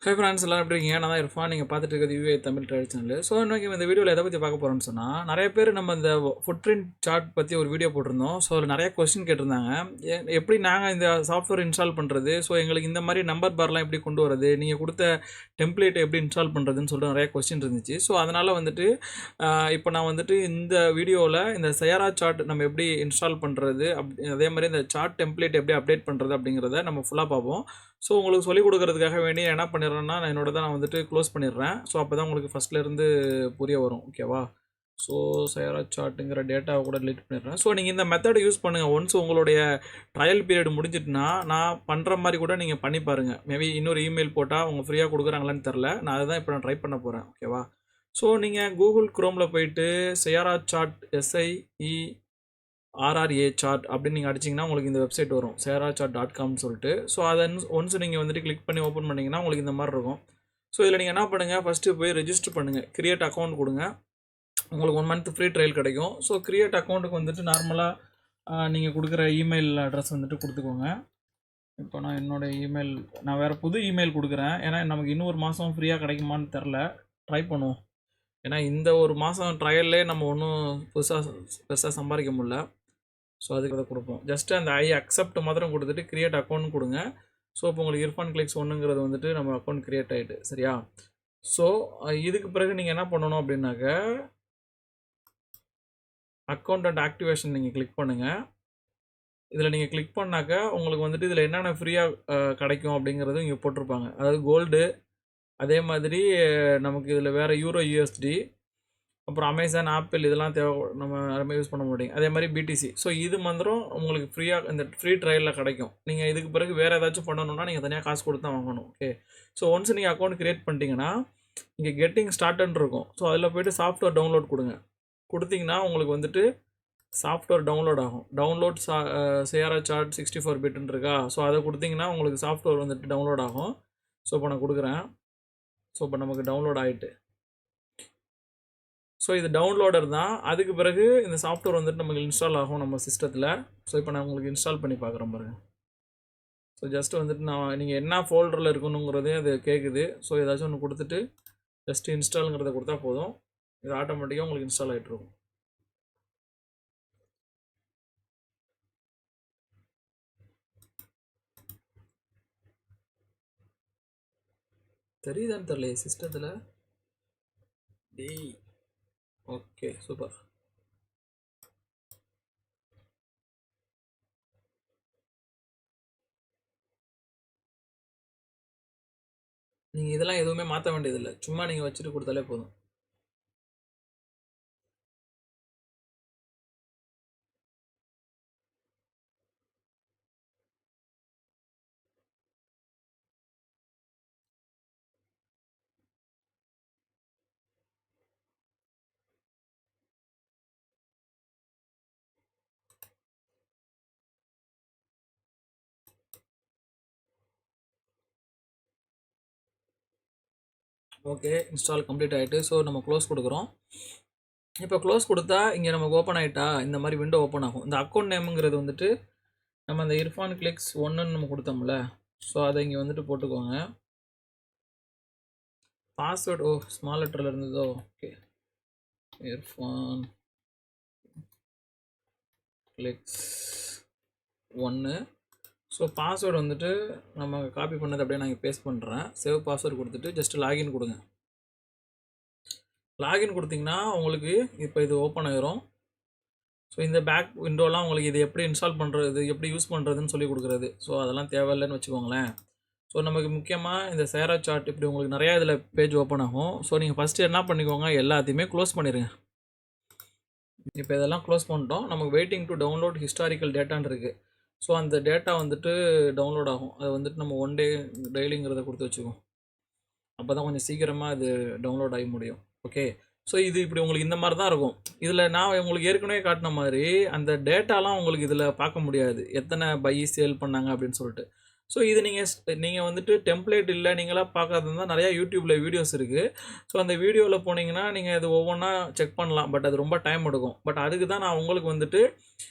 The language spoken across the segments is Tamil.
ஹை ஃப்ரெண்ட்ஸ் எல்லாம் எப்படி இருக்கீங்க? நான் தான் இர்ஃபான். நீங்கள் பார்த்துட்டு இருக்கிறது UA Tamil trade channel. So இன்றைக்கி இந்த வீடியோவில் எதை பற்றி பார்க்க போகிறோம்னு சொன்னால், நிறைய பேர் நம்ம இந்த ஃபுட் பிரிண்ட் சார்ட் பற்றி ஒரு வீடியோ போட்டிருந்தோம். ஸோ அதில் நிறைய கொஸ்டின் கேட்டிருந்தாங்க. எப்படி நாங்கள் இந்த சாஃப்ட்வேர் இன்ஸ்டால் பண்ணுறது, ஸோ எங்களுக்கு இந்த மாதிரி நம்பர் பார்லாம் எப்படி கொண்டு வரது, நீங்கள் கொடுத்த டெம்ப்ளேட்டை எப்படி இன்ஸ்டால் பண்ணுறதுன்னு சொல்லிட்டு நிறைய கொஸ்டின் இருந்துச்சு. ஸோ அதனால் வந்துட்டு இப்போ நான் வந்துட்டு இந்த வீடியோவில் இந்த சயாரா சார்ட் நம்ம எப்படி இன்ஸ்டால் பண்ணுறது, அதே மாதிரி இந்த சார்ட் டெம்ப்ளேட் எப்படி அப்டேட் பண்ணுறது அப்படிங்கிறத நம்ம ஃபுல்லாக பார்ப்போம். ஸோ உங்களுக்கு சொல்லிக் கொடுக்கறதுக்காக வேண்டி என்ன பண்ணிடுறேன்னா, நான் வந்துட்டு க்ளோஸ் பண்ணிடுறேன். ஸோ அப்போ தான் உங்களுக்கு ஃபஸ்ட்லேருந்து புரிய வரும். ஓகேவா? ஸோ சயாரா சார்ட்டுங்கிற டேட்டாவை கூட டெலிட் பண்ணிடுறேன். ஸோ நீங்கள் இந்த மெத்தடை யூஸ் பண்ணுங்கள். ஒன்ஸ் உங்களுடைய ட்ரையல் பீரியட் முடிஞ்சிட்டுனா, நான் பண்ணுற மாதிரி கூட நீங்கள் பண்ணி பாருங்கள். மேபி இன்னொரு இமெயில் போட்டால் அவங்க ஃப்ரீயாக கொடுக்குறாங்களான்னு தெரில. நான் அதை தான் இப்போ நான் ட்ரை பண்ண போகிறேன். ஓகேவா? ஸோ நீங்கள் கூகுள் குரோமில் போயிட்டு சயாரா சார்ட் SIE சார்ட் அப்படின்னு நீங்கள் அடிச்சிங்கன்னா உங்களுக்கு இந்த வெப்சைட் வரும், serachaart.comனு சொல்லிட்டு. ஸோ அதை ஒன்ஸ் நீங்கள் வந்துட்டு கிளிக் பண்ணி ஓப்பன் பண்ணிங்கன்னா உங்களுக்கு இந்த மாதிரி இருக்கும். ஸோ இதில் நீங்கள் என்ன பண்ணுங்கள், ஃபஸ்ட்டு போய் ரெஜிஸ்டர் பண்ணுங்கள், கிரியேட் அக்கௌண்ட் கொடுங்க. உங்களுக்கு 1 மந்த் ஃப்ரீ ட்ரையல் கிடைக்கும். ஸோ கிரியேட் அக்கௌண்ட்டுக்கு வந்துட்டு நார்மலாக நீங்கள் கொடுக்குற இமெயில் அட்ரஸ் வந்துட்டு கொடுத்துக்கோங்க. இப்போ நான் என்னோடய இமெயில், நான் வேறு புது இமெயில் கொடுக்குறேன். ஏன்னா நமக்கு இன்னும் ஒரு மாதம் ஃப்ரீயாக கிடைக்குமான்னு தெரில, ட்ரை பண்ணுவோம். ஏன்னா இந்த ஒரு மாதம் ட்ரையல்லே நம்ம ஒன்றும் பெருசாக சம்பாதிக்க முடியல. ஸோ அதுக்கு அதை கொடுப்போம். ஜஸ்ட்டு அந்த அக்செப்ட் மாத்திரம் கொடுத்துட்டு கிரியேட் அக்கௌண்ட் கொடுங்க. ஸோ இப்போ உங்களுக்கு இர்ஃபான் கிளிக்ஸ் 1ங்கிறது வந்துட்டு நம்ம அக்கௌண்ட் கிரியேட் ஆகிட்டு, சரியா? ஸோ இதுக்கு பிறகு நீங்கள் என்ன பண்ணணும் அப்படின்னாக்க, அக்கௌண்ட் அண்ட் ஆக்டிவேஷன் நீங்கள் கிளிக் பண்ணுங்கள். இதில் நீங்கள் கிளிக் பண்ணாக்க உங்களுக்கு வந்துட்டு இதில் என்னென்ன ஃப்ரீயாக கிடைக்கும் அப்படிங்கிறது இங்கே போட்டிருப்பாங்க. அதாவது கோல்டு, அதே மாதிரி நமக்கு இதில் வேறு யூரோ USD, அப்புறம் அமேசான், ஆப்பிள் இதெல்லாம் நம்ம யாருமே யூஸ் பண்ண மாட்டீங்க. அதே மாதிரி BTC. ஸோ இது மந்திரம் உங்களுக்கு ஃப்ரீயாக இந்த ஃப்ரீ ட்ரையலில் கிடைக்கும். நீங்கள் இதுக்கு பிறகு வேறு ஏதாச்சும் பண்ணணுன்னா நீங்கள் தனியாக காசு கொடுத்து தான் வாங்கணும். ஓகே. ஸோ ஒன்ஸ் நீங்கள் அக்கௌண்ட் க்ரியேட் பண்ணிட்டீங்கன்னா இங்கே கெட்டிங் ஸ்டார்ட்னு இருக்கும். ஸோ அதில் போய்ட்டு சாஃப்ட்வேர் டவுன்லோட் கொடுங்க. கொடுத்தீங்கன்னா உங்களுக்கு வந்துட்டு சாஃப்ட்வேர் டவுன்லோட் ஆகும். டவுன்லோட் சயாரா சார்ட் 64 பிட்னு இருக்கா? ஸோ அதை கொடுத்தீங்கன்னா உங்களுக்கு சாஃப்ட்வேர் வந்துட்டு டவுன்லோட் ஆகும். ஸோ இப்போ நான் கொடுக்குறேன். ஸோ இப்போ நமக்கு டவுன்லோட் ஆகிட்டு, ஸோ இது டவுன்லோடர் தான். அதுக்கு பிறகு இந்த சாஃப்ட்வேர் வந்துட்டு நமக்கு இன்ஸ்டால் ஆகும் நம்ம சிஸ்டத்தில். ஸோ இப்போ நான் உங்களுக்கு இன்ஸ்டால் பண்ணி பார்க்குறேன் பாருங்கள். ஸோ ஜஸ்ட் வந்துட்டு நீங்கள் என்ன ஃபோல்டரில் இருக்கணுங்கிறதே அது கேட்குது. ஸோ ஏதாச்சும் ஒன்று கொடுத்துட்டு ஜஸ்ட் இன்ஸ்டாலுங்கிறத கொடுத்தா போதும், இது ஆட்டோமேட்டிக்காக உங்களுக்கு இன்ஸ்டால் ஆகிட்டு இருக்கும். தெரியுதான்னு தெரியலையே சிஸ்டத்தில். Okay, super. நீங்கள் இதெல்லாம் எதுவுமே மாற்ற வேண்டியதில்லை, சும்மா நீங்கள் வச்சுட்டு கொடுத்தாலே போதும். ஓகே, இன்ஸ்டால் கம்ப்ளீட் ஆகிட்டு. ஸோ நம்ம க்ளோஸ் கொடுக்குறோம். இப்போ க்ளோஸ் கொடுத்தா இங்கே நமக்கு ஓப்பன் ஆகிட்டா இந்த மாதிரி விண்டோ ஓப்பன் ஆகும். இந்த அக்கௌண்ட் நேமுங்கிறது வந்துட்டு நம்ம அந்த இர்ஃபான் கிளிக்ஸ் 1ன்னு நம்ம கொடுத்தோம்ல, ஸோ அதை இங்கே வந்துட்டு போட்டுக்கோங்க. பாஸ்வேர்டு ஸ்மால் லெட்டரில் இருந்ததோ. Okay, Irfan clicks 1. So password வந்துட்டு நம்ம காப்பி பண்ணது அப்படியே நான் பேஸ்ட் பண்ணுறேன். சேவ் பாஸ்வேர்டு கொடுத்துட்டு ஜஸ்ட் லாகின் கொடுங்க. லாகின் கொடுத்தீங்கன்னா உங்களுக்கு இப்போ இது ஓப்பன் ஆகிரும். ஸோ இந்த பேக் விண்டோலாம் உங்களுக்கு இது எப்படி இன்ஸ்டால் பண்ணுறது, எப்படி யூஸ் பண்ணுறதுன்னு சொல்லி கொடுக்குறது. ஸோ அதெல்லாம் தேவையில்லைன்னு வச்சுக்கோங்களேன். ஸோ நமக்கு முக்கியமாக இந்த சயாரா சார்ட் இப்படி உங்களுக்கு நிறையா இதில் பேஜ் ஓப்பன் ஆகும். ஸோ நீங்கள் ஃபஸ்ட்டு என்ன பண்ணிக்கோங்க, எல்லாத்தையுமே க்ளோஸ் பண்ணிடுங்க. இப்போ இதெல்லாம் க்ளோஸ் பண்ணிட்டோம். நமக்கு வெயிட்டிங் டு டவுன்லோட் ஹிஸ்டாரிக்கல் டேட்டான்னு இருக்குது. ஸோ அந்த டேட்டா வந்துட்டு டவுன்லோட் ஆகும். அதை வந்துட்டு நம்ம 1 டே டெய்லிங்கிறத கொடுத்து வச்சுக்கோம். அப்போ தான் கொஞ்சம் சீக்கிரமாக இது டவுன்லோட் ஆகி முடியும். ஓகே. ஸோ இது இப்படி உங்களுக்கு இந்த மாதிரி தான் இருக்கும். இதில் நான் உங்களுக்கு ஏற்கனவே காட்டின மாதிரி அந்த டேட்டாலாம் உங்களுக்கு இதில் பார்க்க முடியாது, எத்தனை பை சேல் பண்ணாங்க அப்படின்னு சொல்லிட்டு. ஸோ இது நீங்கள் வந்துட்டு டெம்ப்ளேட் இல்லை, நீங்களாம் பார்க்காதது நிறையா யூடியூப்பில் வீடியோஸ் இருக்குது. ஸோ அந்த வீடியோவில் போனீங்கன்னா நீங்கள் இது ஒவ்வொன்றா செக் பண்ணலாம். பட் அது ரொம்ப டைம் எடுக்கும். பட் அதுக்கு தான் நான் உங்களுக்கு வந்துட்டு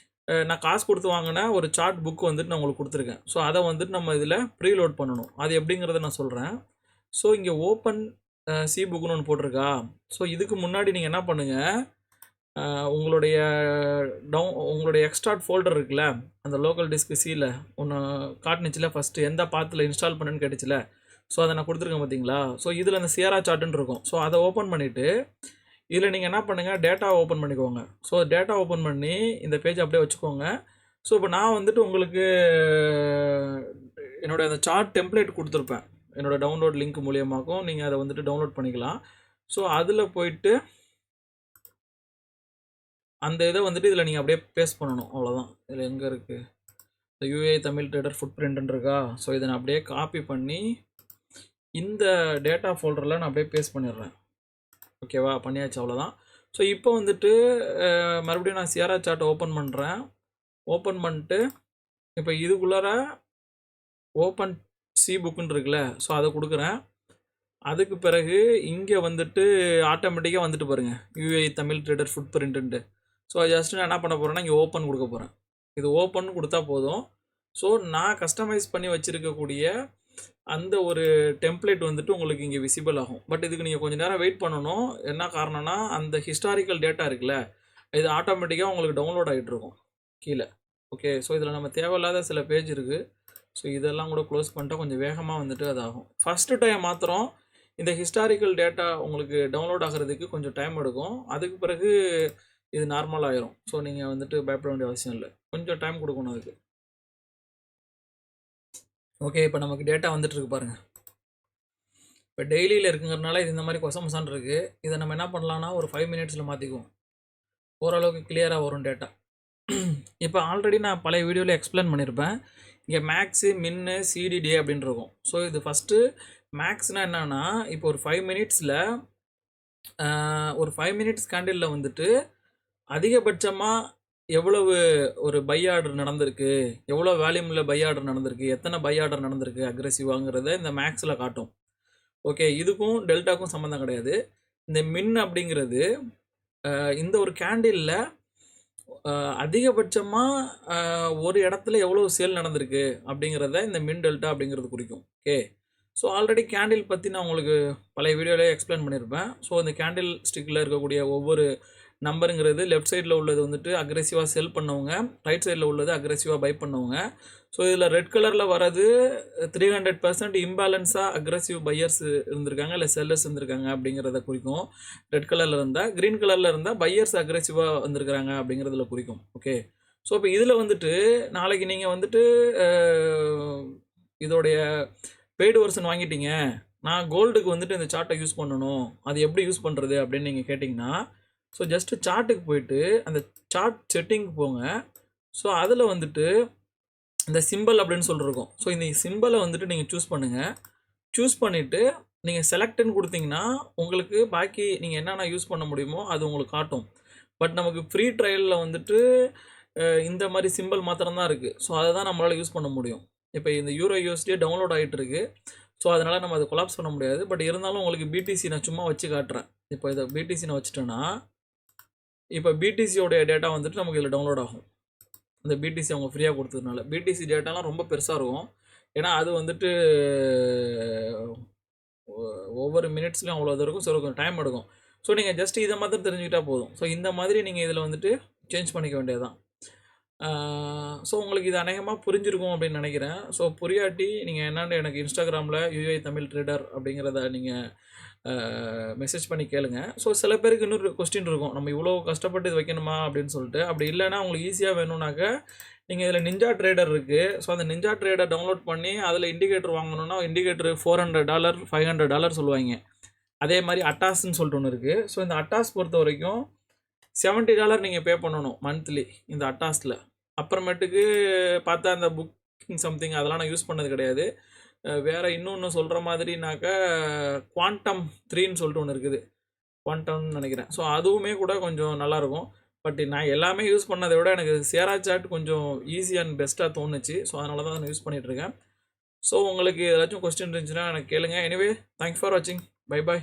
நான் காசு கொடுத்து வாங்கின ஒரு சார்ட் புக் வந்துட்டு நான் உங்களுக்கு கொடுத்துருக்கேன். ஸோ அதை வந்துட்டு நம்ம இதில் ப்ரீலோட் பண்ணணும். அது எப்படிங்கிறத நான் சொல்கிறேன். ஸோ இங்கே ஓப்பன் சி புக்குன்னு ஒன்று போட்டிருக்கா. ஸோ இதுக்கு முன்னாடி நீங்கள் என்ன பண்ணுங்கள், உங்களுடைய உங்களுடைய எக்ஸ்ட்ராட் ஃபோல்டர் இருக்குல்ல, அந்த லோக்கல் டிஸ்க் சியில் ஒன்று காட்டுனுச்சுல, ஃபஸ்ட்டு எந்த பாத்தில் இன்ஸ்டால் பண்ணுன்னு கேட்டுச்சுல, ஸோ அதை நான் கொடுத்துருக்கேன் பார்த்தீங்களா. ஸோ இதில் அந்த சியரா சார்ட்டுன்னு இருக்கும். ஸோ அதை ஓப்பன் பண்ணிவிட்டு இதில் நீங்கள் என்ன பண்ணுங்கள், டேட்டா ஓப்பன் பண்ணிக்கோங்க. ஸோ டேட்டா ஓப்பன் பண்ணி இந்த பேஜ் அப்படியே வச்சுக்கோங்க. ஸோ இப்போ நான் வந்துட்டு உங்களுக்கு என்னோடய அந்த சார்ட் டெம்ப்ளேட் கொடுத்துருப்பேன், என்னோடய டவுன்லோட் லிங்க் மூலியமாகவும் நீங்கள் அதை வந்துட்டு டவுன்லோட் பண்ணிக்கலாம். ஸோ அதில் போயிட்டு அந்த இதை வந்துட்டு இதில் நீங்கள் அப்படியே பேஸ்ட் பண்ணணும், அவ்வளோதான். இதில் எங்கே இருக்குது, இந்த யூஏ தமிழ் ட்ரேடர் ஃபுட் பிரிண்ட்னு இருக்கா. ஸோ இதை நான் அப்படியே காப்பி பண்ணி இந்த டேட்டா ஃபோல்டரில் நான் அப்படியே பேஸ்ட் பண்ணிடுறேன். ஓகேவா, பண்ணியாச்சு, அவ்வளோதான். ஸோ இப்போ வந்துட்டு மறுபடியும் நான் சியரா சார்ட் ஓப்பன் பண்ணுறேன். ஓப்பன் பண்ணிட்டு இப்போ இதுக்குள்ளார ஓப்பன் சி புக்குன்னு இருக்குல்ல, ஸோ அதை கொடுக்குறேன். அதுக்கு பிறகு இங்கே வந்துட்டு ஆட்டோமேட்டிக்காக வந்துட்டு பாருங்கள், UA Tamil trader footprint. So just நான் என்ன பண்ண போகிறேன்னா இங்கே ஓப்பன் கொடுக்க போகிறேன். இது ஓப்பன் கொடுத்தா போதும். ஸோ நான் கஸ்டமைஸ் பண்ணி வச்சுருக்கக்கூடிய அந்த ஒரு டெம்ப்ளேட் வந்துட்டு உங்களுக்கு இங்கே விசிபிள் ஆகும். பட் இதுக்கு நீங்கள் கொஞ்சம் நேரம் வெயிட் பண்ணணும். என்ன காரணம்னா அந்த ஹிஸ்டாரிக்கல் டேட்டா இருக்குல்ல, இது ஆட்டோமேட்டிக்காக உங்களுக்கு டவுன்லோட் ஆகிட்டு இருக்கும் கீழே. ஓகே, ஸோ இதில் நம்ம தேவையில்லாத சில பேஜ் இருக்குது. ஸோ இதெல்லாம் கூட க்ளோஸ் பண்ணிட்டா கொஞ்சம் வேகமாக வந்துட்டு அது ஆகும். ஃபஸ்ட்டு டைம் மாத்திரம் இந்த ஹிஸ்டாரிக்கல் டேட்டா உங்களுக்கு டவுன்லோட் ஆகிறதுக்கு கொஞ்சம் டைம் எடுக்கும். அதுக்கு பிறகு இது நார்மல் ஆயிரும். ஸோ நீங்கள் வந்துட்டு பயப்பட வேண்டிய அவசியம் இல்லை, கொஞ்சம் டைம் கொடுக்கணும் அதுக்கு. ஓகே, இப்போ நமக்கு டேட்டா வந்துட்டுருக்கு பாருங்கள். இப்போ டெய்லியில் இருக்குங்கிறதுனால இது இந்த மாதிரி கொசமசான் இருக்குது. இதை நம்ம என்ன பண்ணலான்னா ஒரு 5 மினிட்ஸில் மாற்றிக்குவோம், ஓரளவுக்கு கிளியராக வரும் டேட்டா. இப்போ ஆல்ரெடி நான் பழைய வீடியோவில் எக்ஸ்பிளைன் பண்ணியிருப்பேன். இங்கே மேக்ஸு, மின்னு, சிடிடி அப்படின்னு இருக்கும். ஸோ இது ஃபஸ்ட்டு மேக்ஸ்னால் என்னென்னா, இப்போ ஒரு 5 மினிட்ஸில் ஒரு 5 மினிட்ஸ் கேண்டிலில் வந்துட்டு அதிகபட்சமாக எவ்வளவு ஒரு பை ஆர்டர் நடந்திருக்கு, எவ்வளோ வேல்யூமில் பை ஆர்டர் நடந்திருக்கு, எத்தனை பை ஆர்டர் நடந்திருக்கு அக்ரெசிவாங்கிறத இந்த மேக்ஸில் காட்டும். ஓகே, இதுக்கும் டெல்டாக்கும் சம்மந்தம் கிடையாது. இந்த மின் அப்படிங்கிறது இந்த ஒரு கேண்டிலில் அதிகபட்சமாக ஒரு இடத்துல எவ்வளோ சேல் நடந்திருக்கு அப்படிங்கிறத இந்த மின் டெல்டா அப்படிங்கிறது குறிக்கும். ஓகே, ஸோ ஆல்ரெடி கேண்டில் பற்றி நான் உங்களுக்கு பழைய வீடியோவிலே எக்ஸ்பிளைன் பண்ணியிருப்பேன். ஸோ இந்த கேண்டில் ஸ்டிக்கில் இருக்கக்கூடிய ஒவ்வொரு நம்பருங்கிறது லெஃப்ட் சைடில் உள்ளது வந்துட்டு அக்ரெசிவாக செல் பண்ணவங்க, ரைட் சைடில் உள்ளது அக்ரெசிவாக பை பண்ணவங்க. ஸோ இதில் ரெட் கலரில் வர்றது 300% இம்பேலன்ஸாக அக்ரெசிவ் பையர்ஸ் இருந்திருக்காங்க, இல்லை செல்லர்ஸ் இருந்திருக்காங்க அப்படிங்கிறத குறிக்கும். ரெட் கலரில் இருந்தால், க்ரீன் கலரில் இருந்தால் பையர்ஸ் அக்ரெசிவாக வந்திருக்கிறாங்க அப்படிங்கிறதுல குறிக்கும். ஓகே, ஸோ இப்போ இதில் வந்துட்டு நாளைக்கு நீங்கள் வந்துட்டு இதோடைய பெய்டு வெர்ஷன் வாங்கிட்டீங்க, நான் கோல்டுக்கு வந்துட்டு இந்த சார்ட்டை யூஸ் பண்ணணும், அது எப்படி யூஸ் பண்ணுறது அப்படின்னு நீங்கள் கேட்டிங்கன்னா, ஸோ ஜஸ்ட்டு சார்ட்டுக்கு போயிட்டு அந்த சார்ட் செட்டிங்க்கு போங்க. ஸோ அதில் வந்துட்டு இந்த சிம்பிள் அப்படின்னு சொல்லிருக்கோம். ஸோ இந்த சிம்பிளை வந்துட்டு நீங்கள் சூஸ் பண்ணுங்கள். சூஸ் பண்ணிவிட்டு நீங்கள் செலக்ட்னு கொடுத்தீங்கன்னா உங்களுக்கு பாக்கி நீங்கள் என்னென்ன யூஸ் பண்ண முடியுமோ அது உங்களுக்கு காட்டும். பட் நமக்கு ஃப்ரீ ட்ரையலில் வந்துட்டு இந்த மாதிரி சிம்பிள் மாத்திரம்தான் இருக்குது. ஸோ அதை தான் நம்மளால் யூஸ் பண்ண முடியும். இப்போ இந்த யூரோ யூஎஸ்டி டவுன்லோட் ஆகிட்டு இருக்குது. ஸோ அதனால் நம்ம அதை கொலாப்ஸ் பண்ண முடியாது. பட் இருந்தாலும் உங்களுக்கு பிடிசி நான் சும்மா வச்சு காட்டுறேன். இப்போ இதை பிடிசி நான் வச்சுட்டேன்னா, இப்போ பிடிசியோடைய டேட்டா வந்துட்டு நமக்கு இதில் டவுன்லோட் ஆகும். இந்த பிடிசி அவங்க ஃப்ரீயாக கொடுத்ததுனால பிடிசி டேட்டாலாம் ரொம்ப பெருசாக இருக்கும். ஏன்னா அது வந்துட்டு ஒவ்வொரு மினிட்ஸ்லையும் அவ்வளோ இது இருக்கும். ஸோ கொஞ்சம் டைம் எடுக்கும். ஸோ நீங்கள் ஜஸ்ட் இதை மாதிரி தெரிஞ்சுக்கிட்டால் போதும். ஸோ இந்த மாதிரி நீங்கள் இதில் வந்துட்டு சேஞ்ச் பண்ணிக்க வேண்டியது தான். ஸோ உங்களுக்கு இது அநேகமாக புரிஞ்சிருக்கும் அப்படின்னு நினைக்கிறேன். ஸோ புரியாட்டி நீங்கள் என்னென்னு எனக்கு இன்ஸ்டாகிராமில் யூஏ தமிழ் ட்ரேடர் அப்படிங்கிறத நீங்கள் மெசேஜ் பண்ணி கேளுங்க. ஸோ சில பேருக்கு இன்னொரு கொஸ்டின் இருக்கும், நம்ம இவ்வளோ கஷ்டப்பட்டு இது வைக்கணுமா அப்படின்னு சொல்லிட்டு. அப்படி இல்லைன்னா உங்களுக்கு ஈஸியாக வேணும்னாக்க நீங்கள் இதில் நிஞ்சா ட்ரேடர் இருக்குது. ஸோ அந்த நிஞ்சா ட்ரேடர் டவுன்லோட் பண்ணி அதில் இண்டிகேட்டர் வாங்கணுன்னா இண்டிகேட்டர் $400 $500 சொல்லுவாங்க. அதே மாதிரி அட்டாஸ்ன்னு சொல்லிட்டு ஒன்று இருக்குது. ஸோ இந்த அட்டாஸ் பொறுத்த வரைக்கும் $70 நீங்கள் பே பண்ணணும் மந்த்லி இந்த அட்டாஸில். அப்புறமேட்டுக்கு பார்த்தா இந்த புக்கிங் சம்திங் அதெல்லாம் நான் யூஸ் பண்ணது கிடையாது. வேறு இன்னொன்று சொல்கிற மாதிரினாக்கா குவாண்டம் 3ன்னு சொல்லிட்டு ஒன்று இருக்குது, குவாண்டம்னு நினைக்கிறேன். ஸோ அதுவுமே கூட கொஞ்சம் நல்லாயிருக்கும். பட் நான் எல்லாமே யூஸ் பண்ணதை விட எனக்கு சியரா சார்ட் கொஞ்சம் ஈஸி அண்ட் பெஸ்ட்டாக தோணுச்சு. ஸோ அதனால தான் நான் யூஸ் பண்ணிகிட்ருக்கேன். ஸோ உங்களுக்கு ஏதாச்சும் கொஸ்டின் இருந்துச்சுன்னா எனக்கு கேளுங்க. எனிவே தேங்க்ஸ் ஃபார் வாட்சிங். Bye bye.